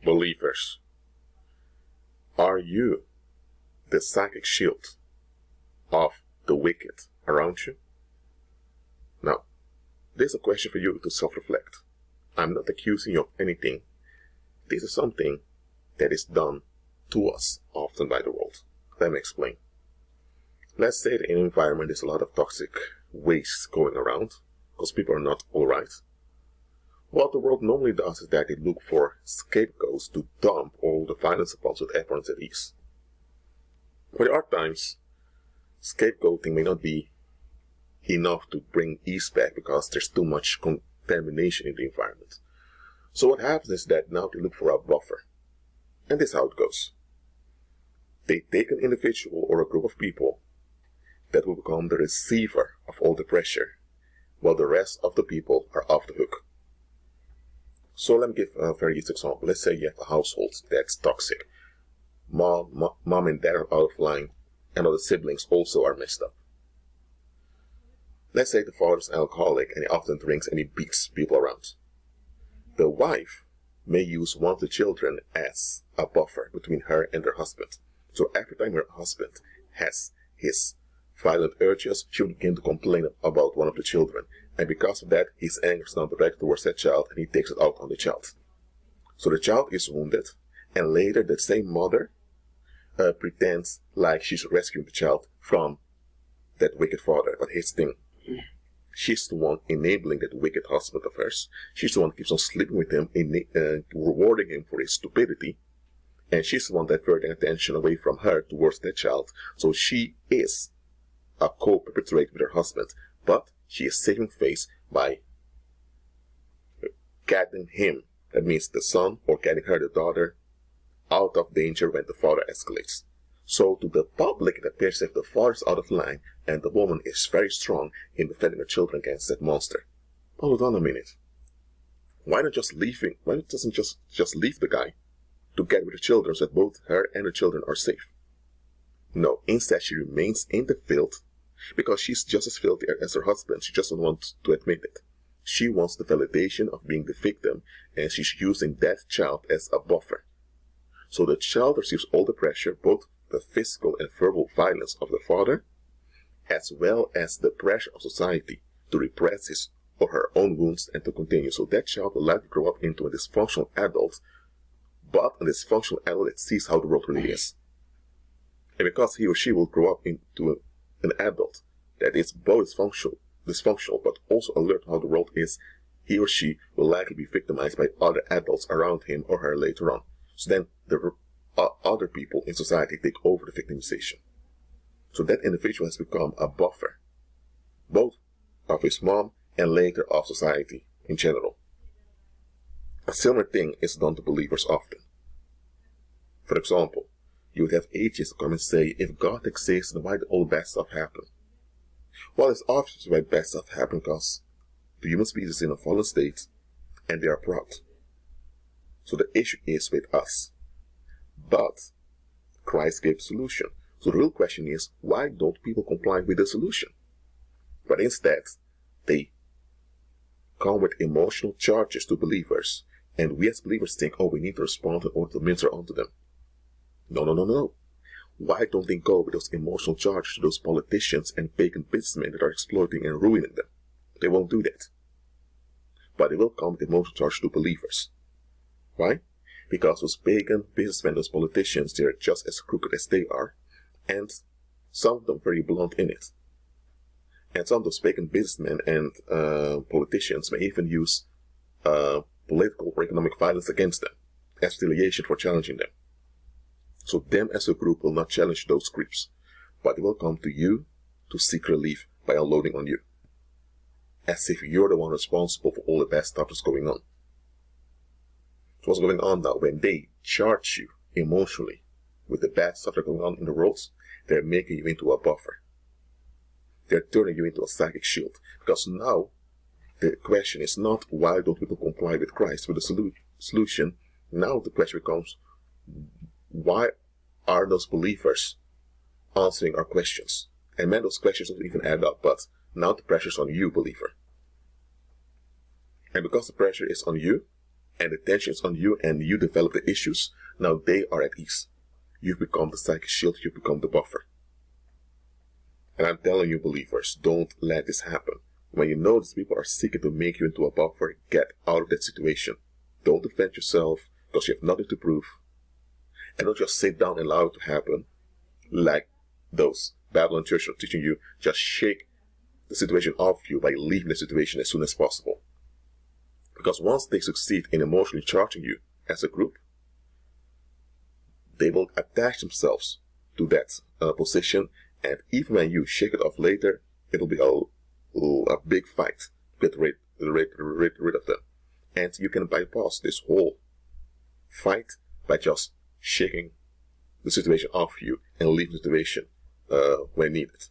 Believers, are you the psychic shield of the wicked around you? Now, this is a question for you to self-reflect. I'm not accusing you of anything. This is something that is done to us often by the world. Let me explain. Let's say that in an environment there's a lot of toxic waste going around because people are not alright. What the world normally does is that they look for scapegoats to dump all the violence upon so that everyone's at ease. But there are times scapegoating may not be enough to bring ease back because there's too much contamination in the environment. So what happens is that now they look for a buffer. And this is how it goes. They take an individual or a group of people that will become the receiver of all the pressure, while the rest of the people are off the hook. So let me give a very easy example. Let's say you have a household that's toxic. Mom and dad are out of line, and all the siblings also are messed up. Let's say the father is an alcoholic and he often drinks and he beats people around. The wife may use one of the children as a buffer between her and her husband. So every time her husband has his violent urges, she will begin to complain about one of the children. And because of that, his anger is now directed towards that child and he takes it out on the child. So the child is wounded, and later that same mother pretends like she's rescuing the child from that wicked father. But here's the thing. She's the one enabling that wicked husband of hers. She's the one who keeps on sleeping with him, rewarding him for his stupidity. And she's the one diverting attention away from her towards that child. So she is a co-perpetrator with her husband. But she is saving face by getting him, that means the son, or getting her, the daughter, out of danger when the father escalates. So to the public, it appears as if the father is out of line and the woman is very strong in defending her children against that monster. Hold on a minute. Why doesn't just leave the guy to get with the children so that both her and the children are safe? No, instead she remains in the field because she's just as filthy as her husband. She just doesn't want to admit it. She wants the validation of being the victim, and she's using that child as a buffer. So the child receives all the pressure, both the physical and verbal violence of the father, as well as the pressure of society to repress his or her own wounds and to continue. So that child will likely grow up into a dysfunctional adult, but a dysfunctional adult that sees how the world really is. And because he or she will grow up into an adult that is both dysfunctional but also alert to how the world is, he or she will likely be victimized by other adults around him or her later on. So then the other people in society take over the victimization. So that individual has become a buffer, both of his mom and later of society in general. A similar thing is done to believers often. For example, you would have atheists come and say, if God exists, then why did all bad stuff happen? Well, it's obvious why bad stuff happened because the human species is in a fallen state and they are proud. So the issue is with us. But Christ gave a solution. So the real question is, why don't people comply with the solution? But instead, they come with emotional charges to believers. And we as believers think, oh, we need to respond in order to minister unto them. No. Why don't they go with those emotional charges to those politicians and pagan businessmen that are exploiting and ruining them? They won't do that. But they will come with emotional charges to believers. Why? Because those pagan businessmen, those politicians, they are just as crooked as they are, and some of them very blunt in it. And some of those pagan businessmen and politicians may even use political or economic violence against them as retaliation for challenging them. So them as a group will not challenge those creeps, but they will come to you to seek relief by unloading on you, as if you're the one responsible for all the bad stuff that's going on. So what's going on now? When they charge you emotionally with the bad stuff that's going on in the world, they're making you into a buffer. They're turning you into a psychic shield. Because now, the question is not why don't people comply with Christ, with the solution. Now the question becomes, why are those believers answering our questions? And man, those questions don't even add up, but now the pressure's on you, believer. And because the pressure is on you, and the tension is on you and you develop the issues, now they are at ease. You've become the psychic shield, you've become the buffer. And I'm telling you, believers, don't let this happen. When you notice people are seeking to make you into a buffer, get out of that situation. Don't defend yourself because you have nothing to prove. And don't just sit down and allow it to happen like those Babylon church are teaching you. Just shake the situation off you by leaving the situation as soon as possible. Because once they succeed in emotionally charging you as a group, they will attach themselves to that position, and even when you shake it off later, it'll be a big fight to get rid of them. And you can bypass this whole fight by just shaking the situation off you and leaving the situation when needed.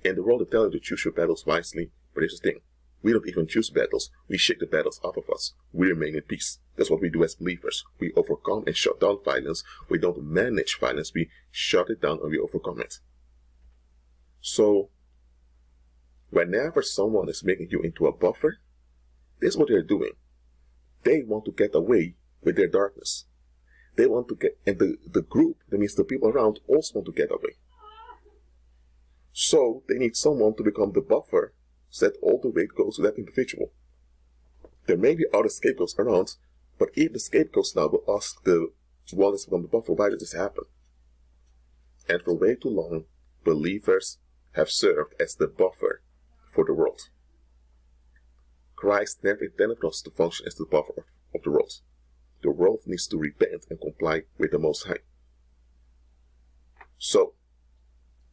In the world, they tell you to choose your battles wisely, but here's the thing. We don't even choose battles. We shake the battles off of us. We remain in peace. That's what we do as believers. We overcome and shut down violence. We don't manage violence. We shut it down and we overcome it. So, whenever someone is making you into a buffer, this is what they're doing. They want to get away with their darkness. They want to get, and the group, that means the people around, also want to get away. So, they need someone to become the buffer so that all the weight goes to that individual. There may be other scapegoats around, but even the scapegoats now will ask the one that's become the buffer, why did this happen? And for way too long, believers have served as the buffer for the world. Christ never intended us to function as the buffer of the world. The world needs to repent and comply with the Most High. So,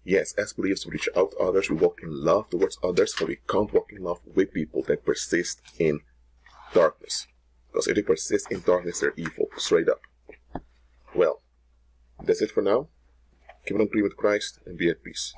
yes, as believers, we reach out to others, we walk in love towards others, but we can't walk in love with people that persist in darkness. Because if they persist in darkness, they're evil, straight up. Well, that's it for now. Keep on praying with Christ and be at peace.